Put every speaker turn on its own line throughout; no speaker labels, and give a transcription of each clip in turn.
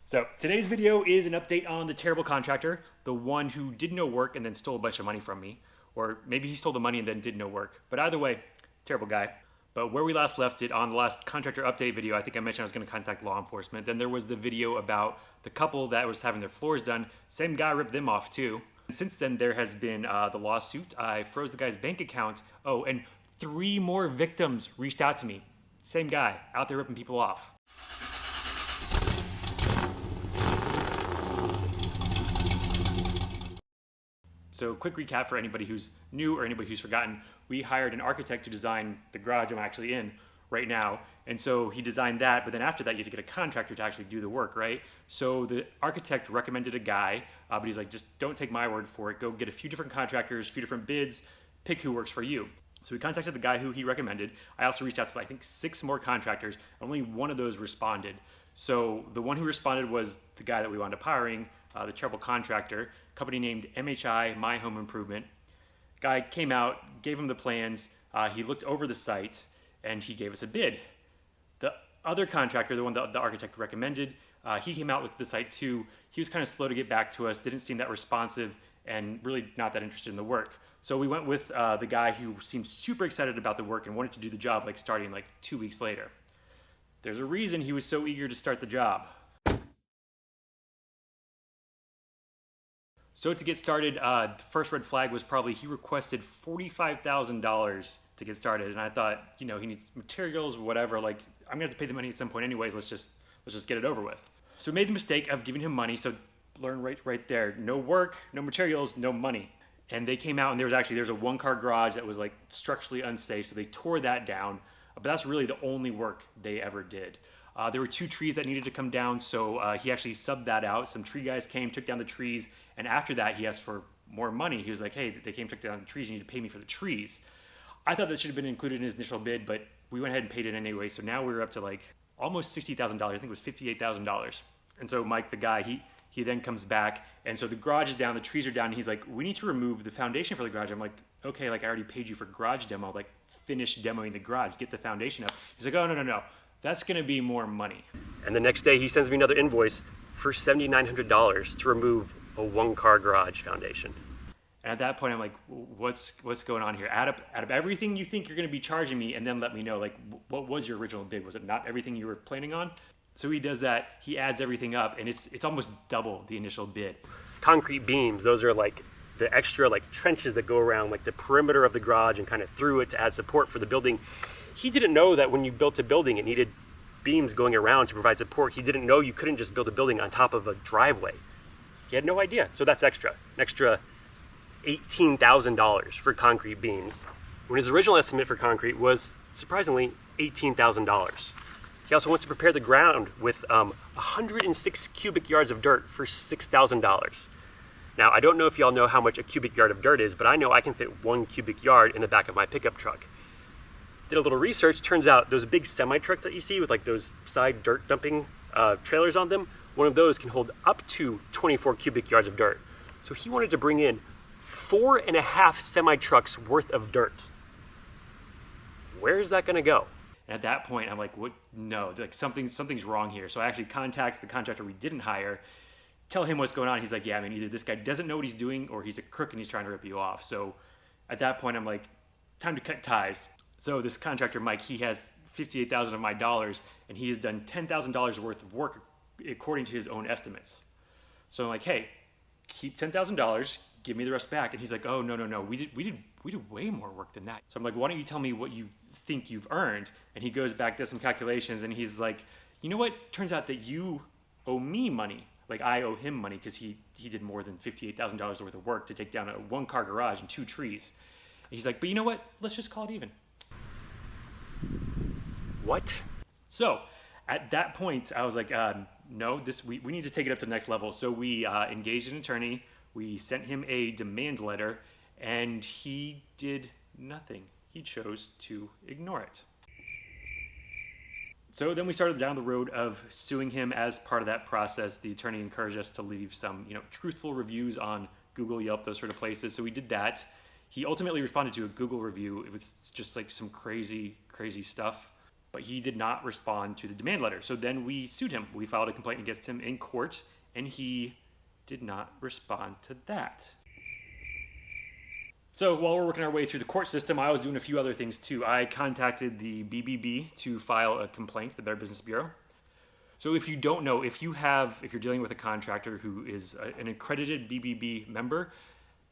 So today's video is an update on the terrible contractor, the one who did no work and then stole a bunch of money from me. Or maybe he stole the money and then did no work. But either way, terrible guy. But where we last left it on the last contractor update video, I think I mentioned I was going to contact law enforcement. Then there was the video about the couple that was having their floors done. Same guy ripped them off too. And since then, there has been the lawsuit. I froze the guy's bank account. Oh, and 3 more victims reached out to me. Same guy, out there ripping people off. So quick recap for anybody who's new or anybody who's forgotten. We hired an architect to design the garage I'm actually in right now. And so he designed that, but then after that you have to get a contractor to actually do the work, right? So the architect recommended a guy, but he's like, just don't take my word for it. Go get a few different contractors, a few different bids, pick who works for you. So we contacted the guy who he recommended. I also reached out to I think 6 more contractors. Only one of those responded. So the one who responded was the guy that we wound up hiring, the terrible contractor, company named M.H.I, My Home Improvement. Guy came out, gave him the plans, he looked over the site, and he gave us a bid. The other contractor, the one that the architect recommended, he came out with the site too. He was kind of slow to get back to us, didn't seem that responsive, and really not that interested in the work. So we went with the guy who seemed super excited about the work and wanted to do the job starting 2 weeks later. There's a reason he was so eager to start the job. So to get started, the first red flag was probably he requested $45,000 to get started, and I thought, he needs materials, whatever. I'm gonna have to pay the money at some point anyways. Let's just get it over with. So we made the mistake of giving him money. So learn right there: no work, no materials, no money. And they came out, and there's a 1-car garage that was structurally unsafe, so they tore that down. But that's really the only work they ever did. There were 2 trees that needed to come down, so he actually subbed that out. Some tree guys came, took down the trees, and after that he asked for more money. He was like, hey, they came, took down the trees, you need to pay me for the trees. I thought that should have been included in his initial bid, but we went ahead and paid it anyway, so now we're up to almost $60,000. I think it was $58,000. And so Mike, the guy, he then comes back, and so the garage is down, the trees are down, and he's like, we need to remove the foundation for the garage. I'm like, okay, I already paid you for garage demo, finish demoing the garage, get the foundation up. He's like, oh, no. That's gonna be more money. And the next day he sends me another invoice for $7,900 to remove a 1-car garage foundation. And at that point I'm like, what's going on here? Add up everything you think you're gonna be charging me and then let me know, what was your original bid? Was it not everything you were planning on? So he does that, he adds everything up, and it's almost double the initial bid. Concrete beams, those are the extra trenches that go around the perimeter of the garage and kind of through it to add support for the building. He didn't know that when you built a building, it needed beams going around to provide support. He didn't know you couldn't just build a building on top of a driveway. He had no idea. So that's extra. An extra $18,000 for concrete beams, when his original estimate for concrete was, surprisingly, $18,000. He also wants to prepare the ground with 106 cubic yards of dirt for $6,000. Now, I don't know if y'all know how much a cubic yard of dirt is, but I know I can fit 1 cubic yard in the back of my pickup truck. Did a little research, turns out those big semi-trucks that you see with those side dirt dumping trailers on them, one of those can hold up to 24 cubic yards of dirt. So he wanted to bring in 4.5 semi-trucks worth of dirt. Where is that gonna go? And at that point, I'm like, what? No, something's wrong here. So I actually contact the contractor we didn't hire, tell him what's going on. He's like, yeah, either this guy doesn't know what he's doing or he's a crook and he's trying to rip you off. So at that point, I'm like, time to cut ties. So this contractor, Mike, he has $58,000 of my dollars, and he has done $10,000 worth of work according to his own estimates. So I'm like, hey, keep $10,000, give me the rest back. And he's like, oh, no, we did way more work than that. So I'm like, why don't you tell me what you think you've earned? And he goes back, does some calculations, and he's like, you know what? Turns out that you owe me money. I owe him money because he did more than $58,000 worth of work to take down a 1-car garage and 2 trees. And he's like, but you know what? Let's just call it even. What? So at that point, I was like, no, we need to take it up to the next level. So we engaged an attorney, we sent him a demand letter, and he did nothing. He chose to ignore it. So then we started down the road of suing him. As part of that process, the attorney encouraged us to leave some, truthful reviews on Google, Yelp, those sort of places. So we did that. He ultimately responded to a Google review. It was just some crazy stuff. but he did not respond to the demand letter. So then we sued him. We filed a complaint against him in court, and he did not respond to that. So while we're working our way through the court system, I was doing a few other things too. I contacted the BBB to file a complaint, the Better Business Bureau. So if you don't know, if you're dealing with a contractor who is an accredited BBB member,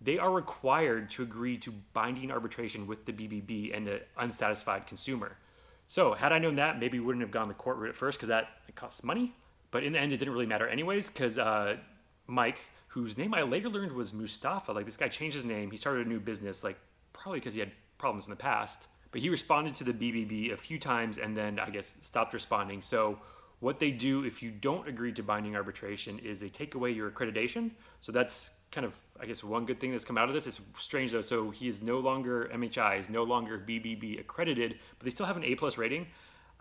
they are required to agree to binding arbitration with the BBB and the unsatisfied consumer. So had I known that, maybe we wouldn't have gone the court route at first, because it costs money. But in the end, it didn't really matter anyways, because Mike, whose name I later learned was Mustafa, like this guy changed his name. He started a new business, like probably because he had problems in the past. But he responded to the BBB a few times and then I guess stopped responding. So what they do if you don't agree to binding arbitration is they take away your accreditation. So that's kind of, I guess, one good thing that's come out of this. It's strange though. So he is no longer M.H.I, is no longer BBB accredited, but they still have an A+ rating.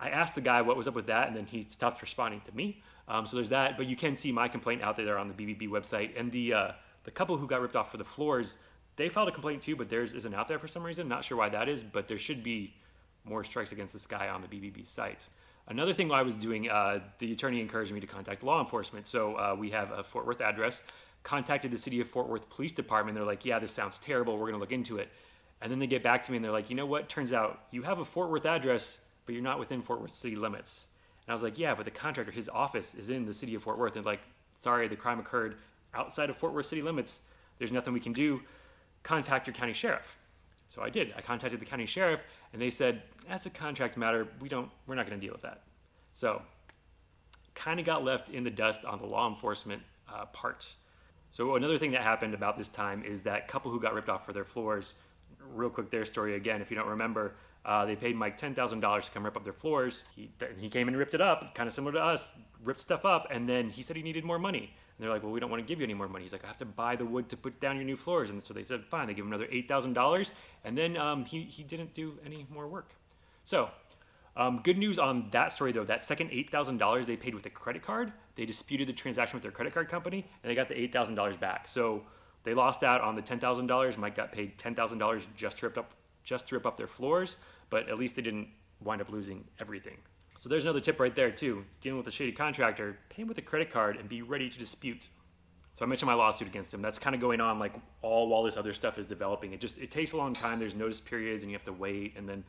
I asked the guy what was up with that, and then he stopped responding to me. So there's that, but you can see my complaint out there on the BBB website. And the couple who got ripped off for the floors, they filed a complaint too, but theirs isn't out there for some reason. Not sure why that is, but there should be more strikes against this guy on the BBB site. Another thing I was doing, the attorney encouraged me to contact law enforcement. So we have a Fort Worth address, contacted the City of Fort Worth Police Department. They're like, yeah, this sounds terrible. We're going to look into it. And then they get back to me and they're like, you know what? Turns out you have a Fort Worth address, but you're not within Fort Worth city limits. And I was like, yeah, but the contractor, his office is in the City of Fort Worth. And like, sorry, the crime occurred outside of Fort Worth city limits. There's nothing we can do. Contact your county sheriff. So I did. I contacted the county sheriff, and they said, that's a contract matter. We're not going to deal with that. So kind of got left in the dust on the law enforcement part. So another thing that happened about this time is that couple who got ripped off for their floors, real quick, their story again, if you don't remember, they paid Mike $10,000 to come rip up their floors. He came and ripped it up, kind of similar to us, ripped stuff up, and then he said he needed more money. And they're like, well, we don't want to give you any more money. He's like, I have to buy the wood to put down your new floors. And so they said, fine. They give him another $8,000, and then he didn't do any more work. So good news on that story, though. That second $8,000 they paid with a credit card. They disputed the transaction with their credit card company, and they got the $8,000 back. So they lost out on the $10,000. Mike got paid $10,000 just to rip up their floors, but at least they didn't wind up losing everything. So there's another tip right there too. Dealing with a shady contractor, pay him with a credit card and be ready to dispute. So I mentioned my lawsuit against him. That's kind of going on like all while this other stuff is developing. It takes a long time. There's notice periods and you have to wait, and then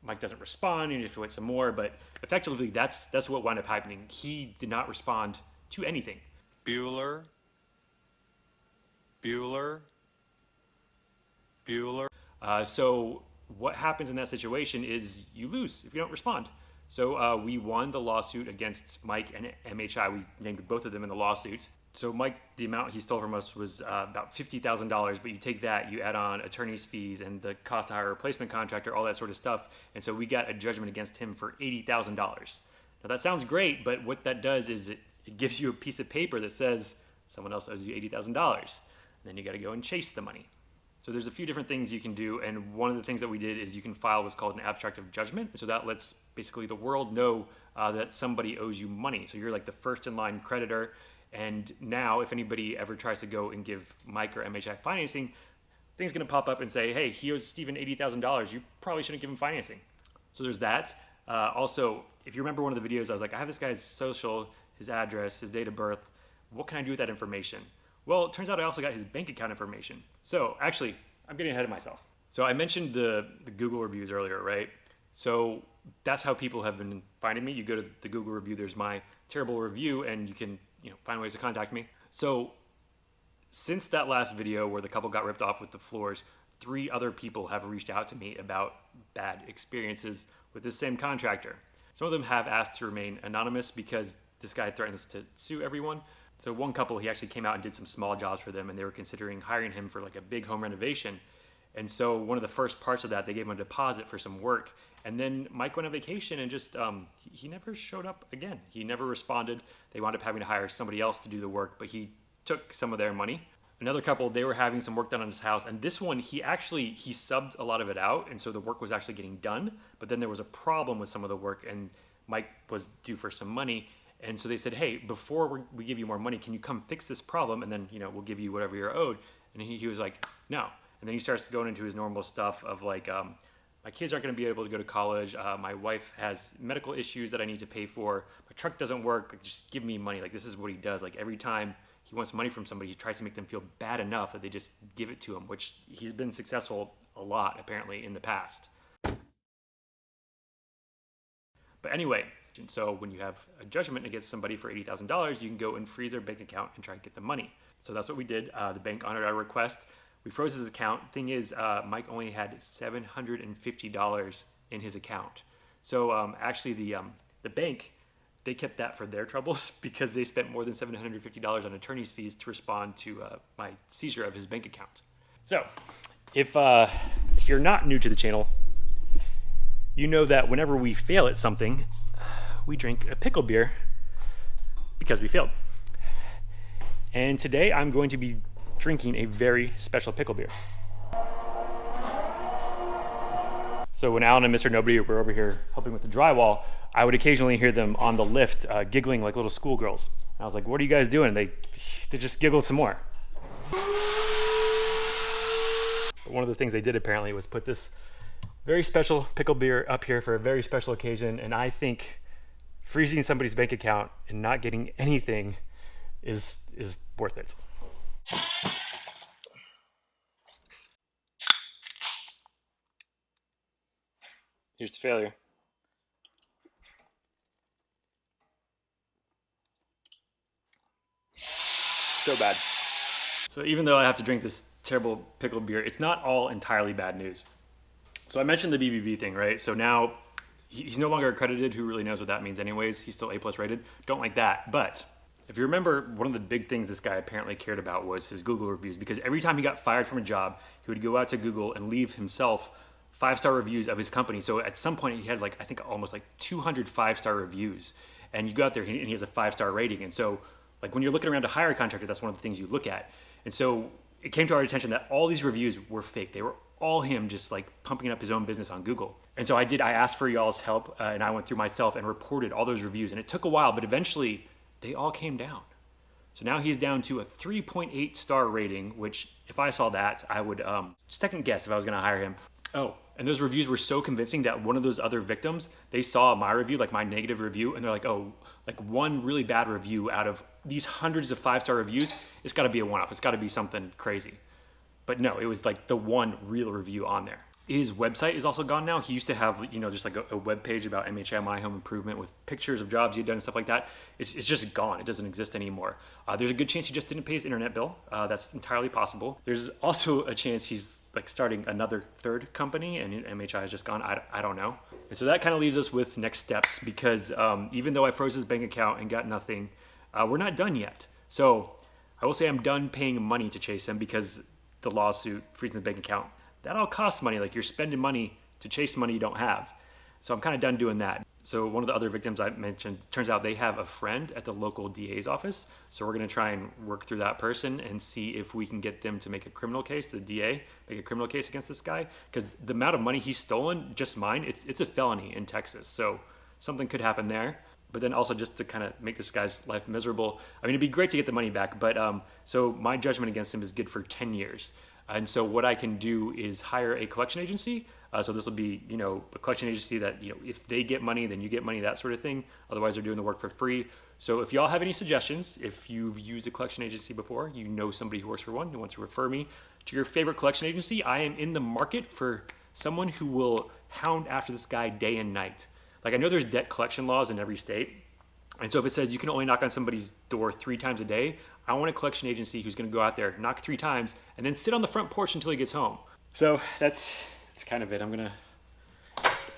Mike doesn't respond and you have to wait some more. But effectively, that's what wound up happening. He did not respond to anything.
Bueller.
So what happens in that situation is you lose if you don't respond. So we won the lawsuit against Mike and M.H.I. We named both of them in the lawsuit. So Mike, the amount he stole from us was about $50,000, but you take that, you add on attorney's fees and the cost to hire a replacement contractor, all that sort of stuff. And so we got a judgment against him for $80,000. Now that sounds great, but what that does is it gives you a piece of paper that says someone else owes you $80,000. And then you got to go and chase the money. So there's a few different things you can do, and one of the things that we did is you can file what's called an abstract of judgment. So that lets basically the world know that somebody owes you money. So you're like the first in line creditor, and now if anybody ever tries to go and give Mike or M.H.I financing, things going to pop up and say, hey, he owes Steven $80,000. You probably shouldn't give him financing. So there's that. Also, if you remember one of the videos, I was like, I have this guy's social, his address, his date of birth. What can I do with that information? Well, it turns out I also got his bank account information. So actually, I'm getting ahead of myself. So I mentioned the Google reviews earlier, right? So that's how people have been finding me. You go to the Google review, there's my terrible review, and you can find ways to contact me. So since that last video where the couple got ripped off with the floors, 3 other people have reached out to me about bad experiences with this same contractor. Some of them have asked to remain anonymous because this guy threatens to sue everyone. So one couple, he actually came out and did some small jobs for them, and they were considering hiring him for like a big home renovation. And so one of the first parts of that, they gave him a deposit for some work. And then Mike went on vacation and just, he never showed up again. He never responded. They wound up having to hire somebody else to do the work, but he took some of their money. Another couple, they were having some work done on his house, and this one, he subbed a lot of it out, and so the work was actually getting done, but then there was a problem with some of the work, and Mike was due for some money. And so they said, hey, before we give you more money, can you come fix this problem? And then, we'll give you whatever you're owed. And he was like, no. And then he starts going into his normal stuff of like, my kids aren't going to be able to go to college. My wife has medical issues that I need to pay for. My truck doesn't work. Like, just give me money. Like, this is what he does. Like, every time he wants money from somebody, he tries to make them feel bad enough that they just give it to him, which he's been successful a lot, apparently, in the past. But anyway, and so when you have a judgment against somebody for $80,000, you can go and freeze their bank account and try and get the money. So that's what we did. The bank honored our request. We froze his account. Thing is, Mike only had $750 in his account. So actually, the bank, they kept that for their troubles because they spent more than $750 on attorney's fees to respond to my seizure of his bank account. So if you're not new to the channel, you know that whenever we fail at something, we drink a pickle beer because we failed. And today I'm going to be drinking a very special pickle beer. So when Alan and Mr. Nobody were over here helping with the drywall, I would occasionally hear them on the lift giggling like little schoolgirls. And I was like, what are you guys doing? They just giggled some more. But one of the things they did apparently was put this very special pickle beer up here for a very special occasion, and I think freezing somebody's bank account and not getting anything is worth it. Here's the failure. So bad. So even though I have to drink this terrible pickle beer, it's not all entirely bad news. So I mentioned the BBB thing, right? So now he's no longer accredited. Who really knows what that means anyways? He's still A+ rated. Don't like that. But if you remember, one of the big things this guy apparently cared about was his Google reviews, because every time he got fired from a job, he would go out to Google and leave himself 5-star reviews of his company. So at some point he had I think almost 200 5-star reviews. And you go out there and he has a 5-star rating. And so when you're looking around to hire a contractor, that's one of the things you look at. And so it came to our attention that all these reviews were fake. They were all him just pumping up his own business on Google. And so I asked for y'all's help and I went through myself and reported all those reviews. And it took a while, but eventually they all came down. So now he's down to a 3.8 star rating, which if I saw that, I would second guess if I was gonna hire him. Oh, and those reviews were so convincing that one of those other victims, they saw my review, my negative review, and they're like, oh, one really bad review out of these hundreds of 5-star reviews, it's gotta be a one-off. It's gotta be something crazy. But no, it was the one real review on there. His website is also gone now. He used to have, just a web page about M.H.I home improvement with pictures of jobs he'd done and stuff like that. It's just gone. It doesn't exist anymore. There's a good chance he just didn't pay his internet bill. That's entirely possible. There's also a chance he's starting another third company and M.H.I is just gone. I don't know. And so that kind of leaves us with next steps, because even though I froze his bank account and got nothing, we're not done yet. So I will say I'm done paying money to chase him, because the lawsuit, freezing the bank account, that all costs money. You're spending money to chase money you don't have. So I'm kind of done doing that. So one of the other victims I mentioned, turns out they have a friend at the local DA's office. So we're gonna try and work through that person and see if we can get them to make a criminal case, the DA, make a criminal case against this guy. Because the amount of money he's stolen, just mine, it's a felony in Texas. So something could happen there. But then also just to kind of make this guy's life miserable. I mean, it'd be great to get the money back, but so my judgment against him is good for 10 years. And so what I can do is hire a collection agency. So this will be, a collection agency that, if they get money, then you get money, that sort of thing. Otherwise, they're doing the work for free. So if y'all have any suggestions, if you've used a collection agency before, somebody who works for one, who wants to refer me to your favorite collection agency, I am in the market for someone who will hound after this guy day and night. I know there's debt collection laws in every state. And so if it says you can only knock on somebody's door 3 times a day, I want a collection agency who's gonna go out there, knock 3 times, and then sit on the front porch until he gets home. So that's kind of it. I'm gonna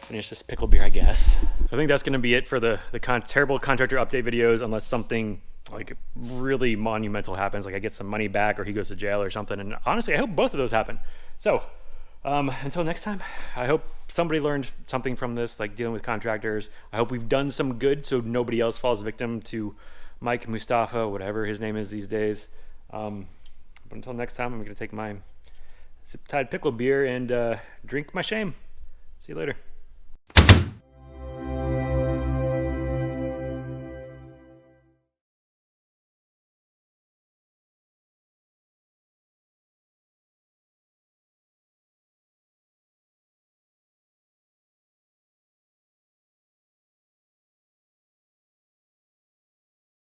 finish this pickle beer, I guess. So I think that's gonna be it for the terrible contractor update videos, unless something really monumental happens, I get some money back or he goes to jail or something. And honestly, I hope both of those happen. So until next time, I hope somebody learned something from this, dealing with contractors. I hope we've done some good so nobody else falls victim to Mike, Mustafa, whatever his name is these days. But until next time, I'm going to take my zip-tied pickle beer and drink my shame. See you later.